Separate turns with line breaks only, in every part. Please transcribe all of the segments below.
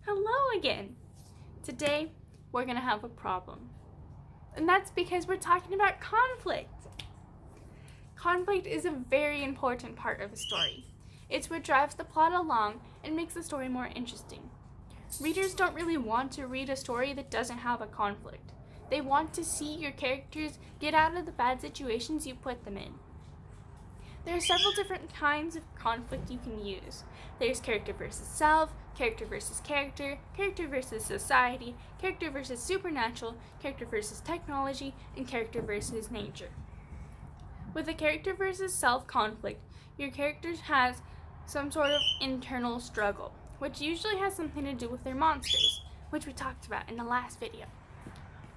Hello again! Today, we're going to have a problem. And that's because we're talking about conflict. Conflict is a very important part of a story. It's what drives the plot along and makes the story more interesting. Readers don't really want to read a story that doesn't have a conflict. They want to see your characters get out of the bad situations you put them in. There are several different kinds of conflict you can use. There's character versus self, character versus character, character versus society, character versus supernatural, character versus technology, and character versus nature. With a character versus self conflict, your character has some sort of internal struggle, which usually has something to do with their monsters, which we talked about in the last video,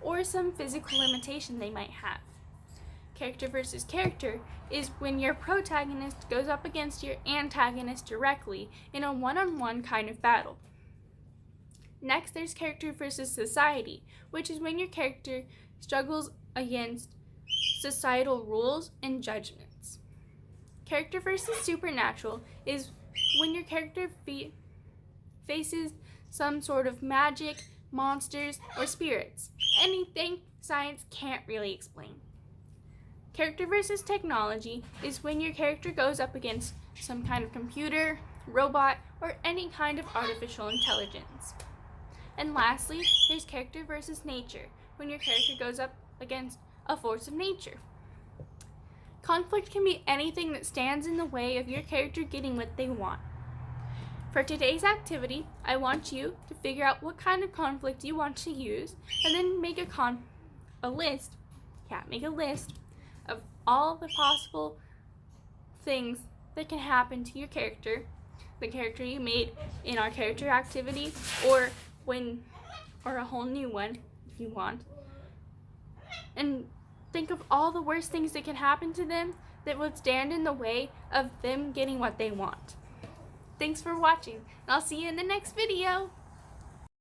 or some physical limitation they might have. Character versus character is when your protagonist goes up against your antagonist directly in a one-on-one kind of battle. Next, there's character versus society, which is when your character struggles against societal rules and judgments. Character versus supernatural is when your character faces some sort of magic, monsters, or spirits, anything science can't really explain. Character versus technology is when your character goes up against some kind of computer, robot, or any kind of artificial intelligence. And lastly, there's character versus nature, when your character goes up against a force of nature. Conflict can be anything that stands in the way of your character getting what they want. For today's activity, I want you to figure out what kind of conflict you want to use, and then make a list of all the possible things that can happen to your character, the character you made in our character activity, or a whole new one if you want. And think of all the worst things that can happen to them that would stand in the way of them getting what they want. Thanks for watching, and I'll see you in the next video.